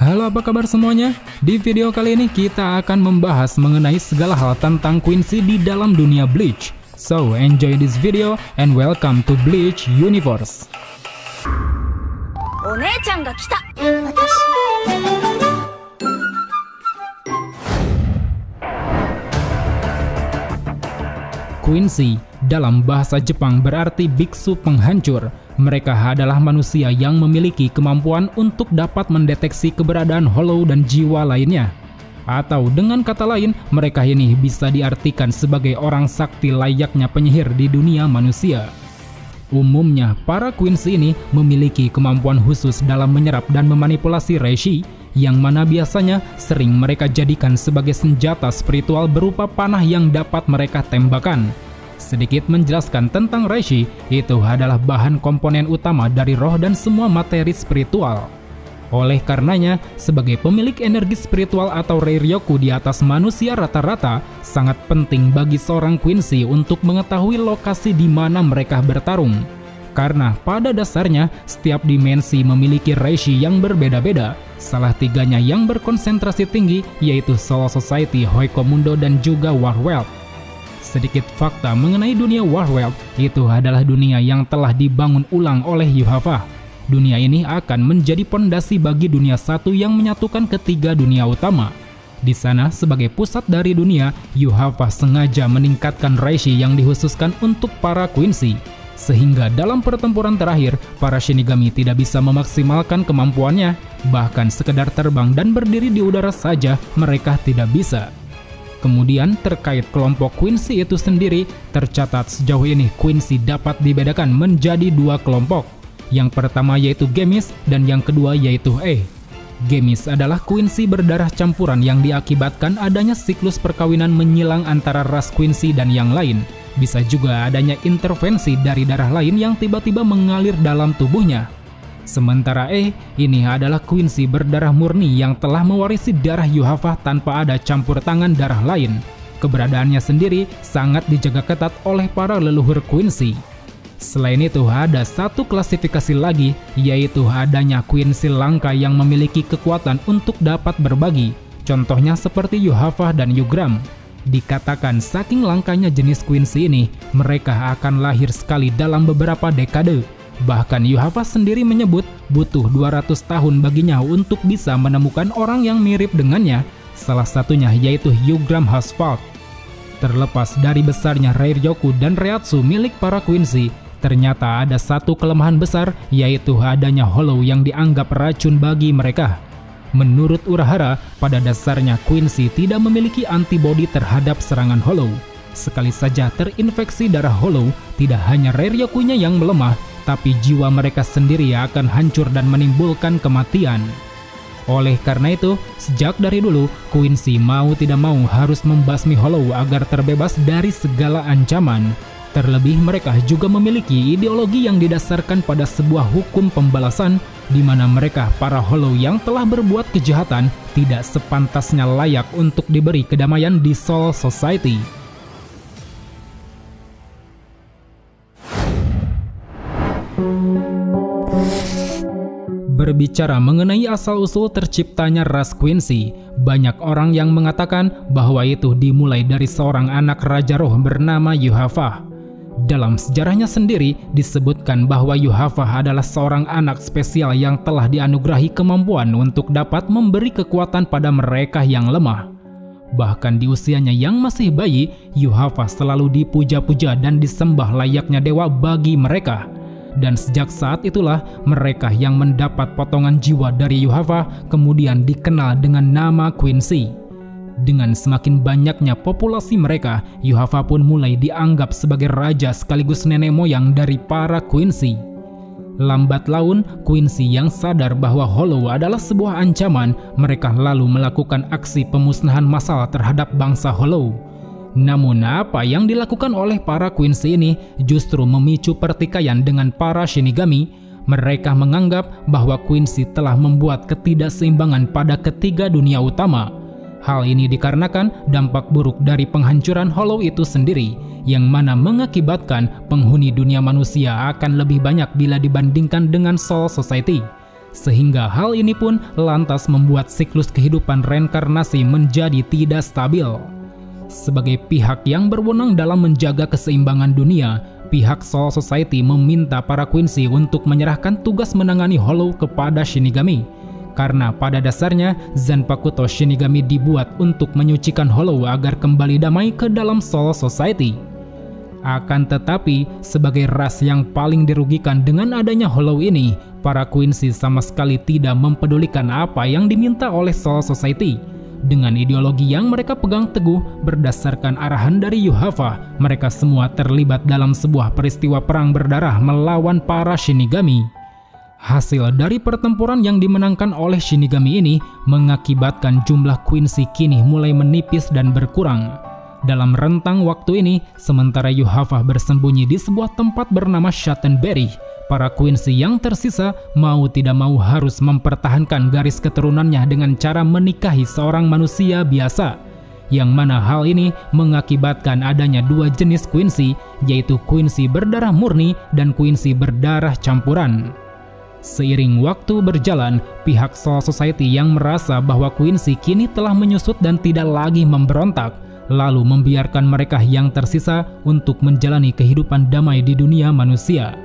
Halo, apa kabar semuanya? Di video kali ini kita akan membahas mengenai segala hal tentang Quincy di dalam dunia Bleach. So, enjoy this video and welcome to Bleach Universe. Quincy dalam bahasa Jepang berarti biksu penghancur. Mereka adalah manusia yang memiliki kemampuan untuk dapat mendeteksi keberadaan Hollow dan jiwa lainnya. Atau dengan kata lain, mereka ini bisa diartikan sebagai orang sakti layaknya penyihir di dunia manusia. Umumnya, para Quincy ini memiliki kemampuan khusus dalam menyerap dan memanipulasi Reishi, yang mana biasanya sering mereka jadikan sebagai senjata spiritual berupa panah yang dapat mereka tembakan. Sedikit menjelaskan tentang Reishi, itu adalah bahan komponen utama dari roh dan semua materi spiritual. Oleh karenanya, sebagai pemilik energi spiritual atau Reiryoku di atas manusia rata-rata, sangat penting bagi seorang Quincy untuk mengetahui lokasi di mana mereka bertarung. Karena pada dasarnya, setiap dimensi memiliki Reishi yang berbeda-beda. Salah tiganya yang berkonsentrasi tinggi yaitu Soul Society, Hoikomundo, dan juga Warworld. Sedikit fakta mengenai dunia Warworld, itu adalah dunia yang telah dibangun ulang oleh Yuhava. Dunia ini akan menjadi pondasi bagi dunia satu yang menyatukan ketiga dunia utama. Di sana, sebagai pusat dari dunia, Yuhava sengaja meningkatkan Reishi yang dikhususkan untuk para Quincy. Sehingga dalam pertempuran terakhir, para Shinigami tidak bisa memaksimalkan kemampuannya. Bahkan sekedar terbang dan berdiri di udara saja, mereka tidak bisa. Kemudian terkait kelompok Quincy itu sendiri, tercatat sejauh ini Quincy dapat dibedakan menjadi dua kelompok. Yang pertama yaitu Gemis dan yang kedua yaitu E. Gemis adalah Quincy berdarah campuran yang diakibatkan adanya siklus perkawinan menyilang antara ras Quincy dan yang lain. Bisa juga adanya intervensi dari darah lain yang tiba-tiba mengalir dalam tubuhnya. Sementara E, ini adalah Quincy berdarah murni yang telah mewarisi darah Yuhava tanpa ada campur tangan darah lain. Keberadaannya sendiri sangat dijaga ketat oleh para leluhur Quincy. Selain itu, ada satu klasifikasi lagi, yaitu adanya Quincy langka yang memiliki kekuatan untuk dapat berbagi. Contohnya seperti Yuhava dan Yugram. Dikatakan saking langkanya jenis Quincy ini, mereka akan lahir sekali dalam beberapa dekade. Bahkan Yuhava sendiri menyebut butuh 200 tahun baginya untuk bisa menemukan orang yang mirip dengannya, salah satunya yaitu Yugram Asphalt. Terlepas dari besarnya Reiryoku dan Reiatsu milik para Quincy, ternyata ada satu kelemahan besar, yaitu adanya Hollow yang dianggap racun bagi mereka. Menurut Urahara, pada dasarnya Quincy tidak memiliki antibodi terhadap serangan Hollow. Sekali saja terinfeksi darah Hollow, tidak hanya Reiryokunya yang melemah, tapi jiwa mereka sendiri akan hancur dan menimbulkan kematian. Oleh karena itu, sejak dari dulu, Quincy mau tidak mau harus membasmi Hollow agar terbebas dari segala ancaman. Terlebih mereka juga memiliki ideologi yang didasarkan pada sebuah hukum pembalasan, di mana mereka para Hollow yang telah berbuat kejahatan tidak sepantasnya layak untuk diberi kedamaian di Soul Society. Berbicara mengenai asal-usul terciptanya ras Quincy, banyak orang yang mengatakan bahwa itu dimulai dari seorang anak raja roh bernama Yuhava. Dalam sejarahnya sendiri disebutkan bahwa Yuhava adalah seorang anak spesial yang telah dianugerahi kemampuan untuk dapat memberi kekuatan pada mereka yang lemah. Bahkan di usianya yang masih bayi, Yuhava selalu dipuja-puja dan disembah layaknya dewa bagi mereka. Dan sejak saat itulah mereka yang mendapat potongan jiwa dari Yuhava kemudian dikenal dengan nama Quincy. Dengan semakin banyaknya populasi mereka, Yuhava pun mulai dianggap sebagai raja sekaligus nenek moyang dari para Quincy. Lambat laun, Quincy yang sadar bahwa Hollow adalah sebuah ancaman, mereka lalu melakukan aksi pemusnahan massal terhadap bangsa Hollow. Namun apa yang dilakukan oleh para Quincy ini justru memicu pertikaian dengan para Shinigami. Mereka menganggap bahwa Quincy telah membuat ketidakseimbangan pada ketiga dunia utama. Hal ini dikarenakan dampak buruk dari penghancuran Hollow itu sendiri, yang mana mengakibatkan penghuni dunia manusia akan lebih banyak bila dibandingkan dengan Soul Society. sehingga hal ini pun lantas membuat siklus kehidupan reinkarnasi menjadi tidak stabil. Sebagai pihak yang berwenang dalam menjaga keseimbangan dunia, pihak Soul Society meminta para Quincy untuk menyerahkan tugas menangani Hollow kepada Shinigami. Karena pada dasarnya Zanpakuto Shinigami dibuat untuk menyucikan Hollow agar kembali damai ke dalam Soul Society. Akan tetapi, sebagai ras yang paling dirugikan dengan adanya Hollow ini, para Quincy sama sekali tidak mempedulikan apa yang diminta oleh Soul Society. Dengan ideologi yang mereka pegang teguh berdasarkan arahan dari Yuhava, mereka semua terlibat dalam sebuah peristiwa perang berdarah melawan para Shinigami. Hasil dari pertempuran yang dimenangkan oleh Shinigami ini mengakibatkan jumlah Quincy kini mulai menipis dan berkurang. Dalam rentang waktu ini, sementara Yuhava bersembunyi di sebuah tempat bernama Shottenberry, para Quincy yang tersisa mau tidak mau harus mempertahankan garis keturunannya dengan cara menikahi seorang manusia biasa, yang mana hal ini mengakibatkan adanya dua jenis Quincy, yaitu Quincy berdarah murni dan Quincy berdarah campuran. Seiring waktu berjalan, pihak Soul Society yang merasa bahwa Quincy kini telah menyusut dan tidak lagi memberontak, lalu membiarkan mereka yang tersisa untuk menjalani kehidupan damai di dunia manusia.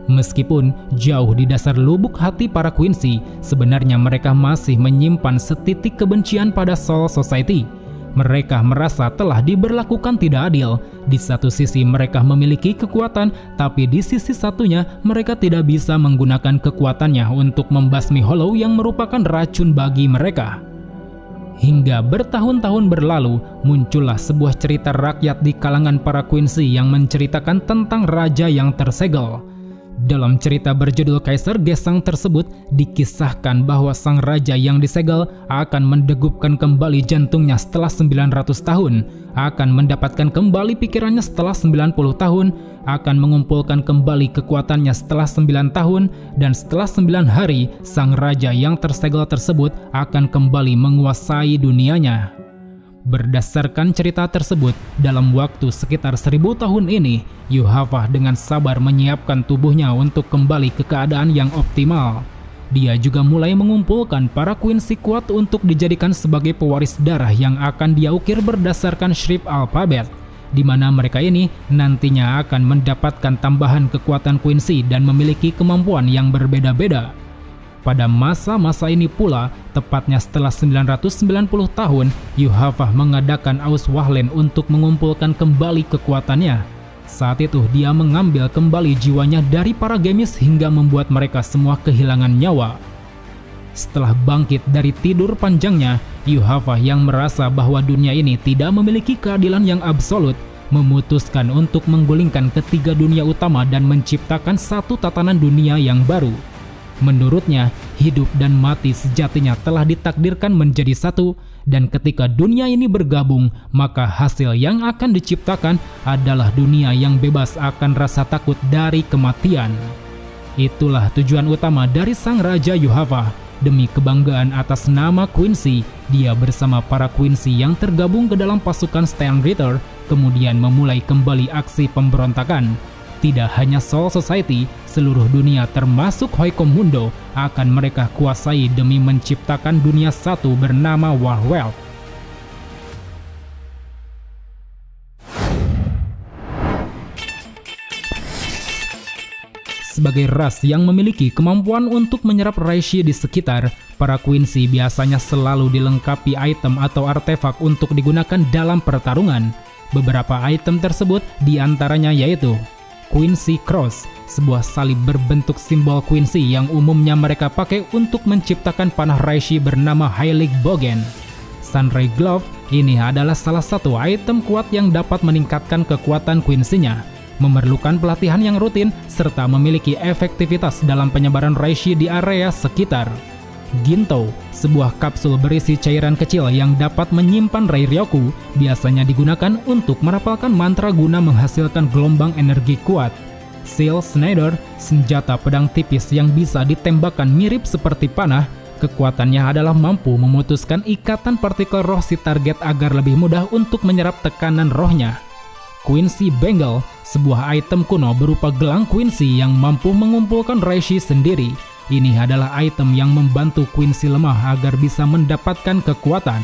Meskipun jauh di dasar lubuk hati para Quincy, sebenarnya mereka masih menyimpan setitik kebencian pada Soul Society. Mereka merasa telah diberlakukan tidak adil. Di satu sisi mereka memiliki kekuatan, tapi di sisi satunya mereka tidak bisa menggunakan kekuatannya untuk membasmi Hollow yang merupakan racun bagi mereka. Hingga bertahun-tahun berlalu, muncullah sebuah cerita rakyat di kalangan para Quincy yang menceritakan tentang raja yang tersegel. Dalam cerita berjudul Kaisar Gesang tersebut, dikisahkan bahwa sang raja yang disegel akan mendegupkan kembali jantungnya setelah 900 tahun, akan mendapatkan kembali pikirannya setelah 90 tahun, akan mengumpulkan kembali kekuatannya setelah 9 tahun, dan setelah 9 hari, sang raja yang tersegel tersebut akan kembali menguasai dunianya. Berdasarkan cerita tersebut, dalam waktu sekitar 1000 tahun ini, Yuhava dengan sabar menyiapkan tubuhnya untuk kembali ke keadaan yang optimal. Dia juga mulai mengumpulkan para Quincy kuat untuk dijadikan sebagai pewaris darah yang akan dia ukir berdasarkan shrif alfabet, di mana mereka ini nantinya akan mendapatkan tambahan kekuatan Quincy dan memiliki kemampuan yang berbeda-beda. Pada masa-masa ini pula, tepatnya setelah 990 tahun, Yuhava mengadakan Aus Wahlen untuk mengumpulkan kembali kekuatannya. Saat itu dia mengambil kembali jiwanya dari para Gemis hingga membuat mereka semua kehilangan nyawa. Setelah bangkit dari tidur panjangnya, Yuhava yang merasa bahwa dunia ini tidak memiliki keadilan yang absolut, memutuskan untuk menggulingkan ketiga dunia utama dan menciptakan satu tatanan dunia yang baru. Menurutnya, hidup dan mati sejatinya telah ditakdirkan menjadi satu, dan ketika dunia ini bergabung, maka hasil yang akan diciptakan adalah dunia yang bebas akan rasa takut dari kematian. Itulah tujuan utama dari sang Raja Yuhava. Demi kebanggaan atas nama Quincy, dia bersama para Quincy yang tergabung ke dalam pasukan Steinritter, kemudian memulai kembali aksi pemberontakan. Tidak hanya Soul Society, seluruh dunia termasuk Hoikom Mundo akan mereka kuasai demi menciptakan dunia satu bernama Warworld. Sebagai ras yang memiliki kemampuan untuk menyerap Reishi di sekitar, para Quincy biasanya selalu dilengkapi item atau artefak untuk digunakan dalam pertarungan. Beberapa item tersebut diantaranya yaitu Quincy Cross, sebuah salib berbentuk simbol Quincy yang umumnya mereka pakai untuk menciptakan panah Reishi bernama Heilig Bogen. Sunray Glove, ini adalah salah satu item kuat yang dapat meningkatkan kekuatan Quincy-nya. Memerlukan pelatihan yang rutin serta memiliki efektivitas dalam penyebaran Reishi di area sekitar. Ginto, sebuah kapsul berisi cairan kecil yang dapat menyimpan Rei Ryoku, biasanya digunakan untuk merapalkan mantra guna menghasilkan gelombang energi kuat. Seal Snyder, senjata pedang tipis yang bisa ditembakkan mirip seperti panah, kekuatannya adalah mampu memutuskan ikatan partikel roh si target agar lebih mudah untuk menyerap tekanan rohnya. Quincy Bangle, sebuah item kuno berupa gelang Quincy yang mampu mengumpulkan Reishi sendiri. Ini adalah item yang membantu Quincy lemah agar bisa mendapatkan kekuatan.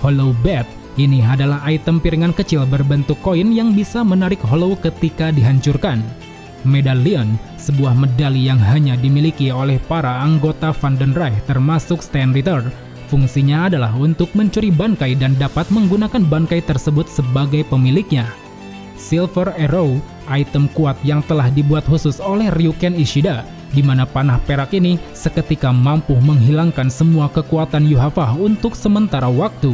Hollow Bat, ini adalah item piringan kecil berbentuk koin yang bisa menarik hollow ketika dihancurkan. Medallion, sebuah medali yang hanya dimiliki oleh para anggota Vandenreich termasuk Stand Ritter. Fungsinya adalah untuk mencuri bangkai dan dapat menggunakan bangkai tersebut sebagai pemiliknya. Silver Arrow, item kuat yang telah dibuat khusus oleh Ryuken Ishida, di mana panah perak ini seketika mampu menghilangkan semua kekuatan Yuhafah untuk sementara waktu.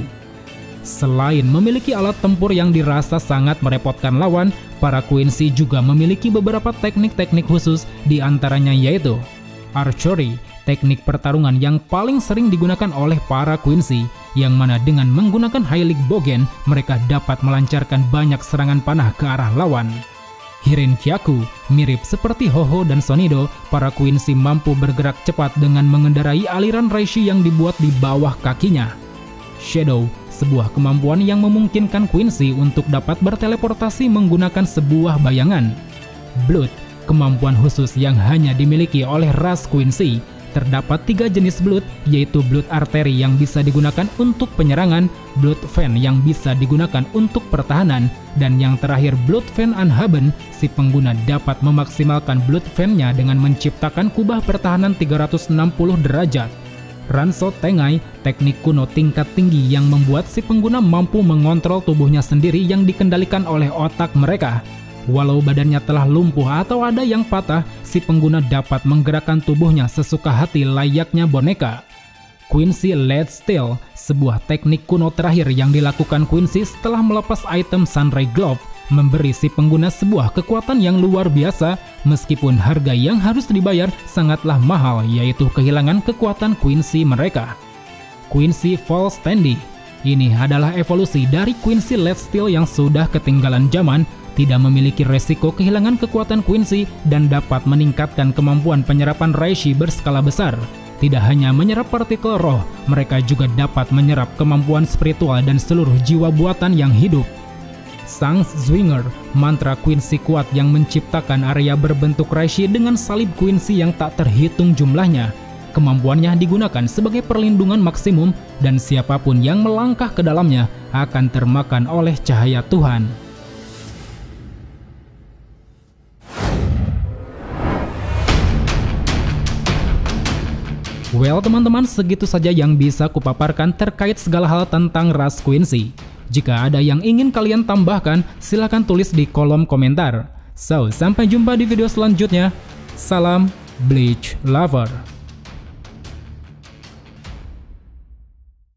Selain memiliki alat tempur yang dirasa sangat merepotkan lawan, para Quincy juga memiliki beberapa teknik-teknik khusus, di antaranya yaitu Archery, teknik pertarungan yang paling sering digunakan oleh para Quincy, yang mana dengan menggunakan Heilig Bogen, mereka dapat melancarkan banyak serangan panah ke arah lawan. Hirenkyaku, mirip seperti Ho-Oh dan Sonido, para Quincy mampu bergerak cepat dengan mengendarai aliran reishi yang dibuat di bawah kakinya. Shadow, sebuah kemampuan yang memungkinkan Quincy untuk dapat berteleportasi menggunakan sebuah bayangan. Blood, kemampuan khusus yang hanya dimiliki oleh ras Quincy. Terdapat 3 jenis blood, yaitu blood artery yang bisa digunakan untuk penyerangan, blood fan yang bisa digunakan untuk pertahanan, dan yang terakhir blood fan Anhaben, si pengguna dapat memaksimalkan blood fan-nya dengan menciptakan kubah pertahanan 360 derajat. Ranso Tengai, teknik kuno tingkat tinggi yang membuat si pengguna mampu mengontrol tubuhnya sendiri yang dikendalikan oleh otak mereka. Walau badannya telah lumpuh atau ada yang patah, si pengguna dapat menggerakkan tubuhnya sesuka hati layaknya boneka. Quincy Lead Steel, sebuah teknik kuno terakhir yang dilakukan Quincy setelah melepas item Sunray Glove, memberi si pengguna sebuah kekuatan yang luar biasa, meskipun harga yang harus dibayar sangatlah mahal, yaitu kehilangan kekuatan Quincy mereka. Quincy Fall Standy, ini adalah evolusi dari Quincy Lead Steel yang sudah ketinggalan zaman, tidak memiliki resiko kehilangan kekuatan Quincy, dan dapat meningkatkan kemampuan penyerapan reishi berskala besar. Tidak hanya menyerap partikel roh, mereka juga dapat menyerap kemampuan spiritual dan seluruh jiwa buatan yang hidup. Sang Zwinger, mantra Quincy kuat yang menciptakan area berbentuk reishi dengan salib Quincy yang tak terhitung jumlahnya. Kemampuannya digunakan sebagai perlindungan maksimum, dan siapapun yang melangkah ke dalamnya akan termakan oleh cahaya Tuhan. Well teman-teman, segitu saja yang bisa kupaparkan terkait segala hal tentang ras Quincy. Jika ada yang ingin kalian tambahkan, silahkan tulis di kolom komentar. So, sampai jumpa di video selanjutnya. Salam Bleach Lover.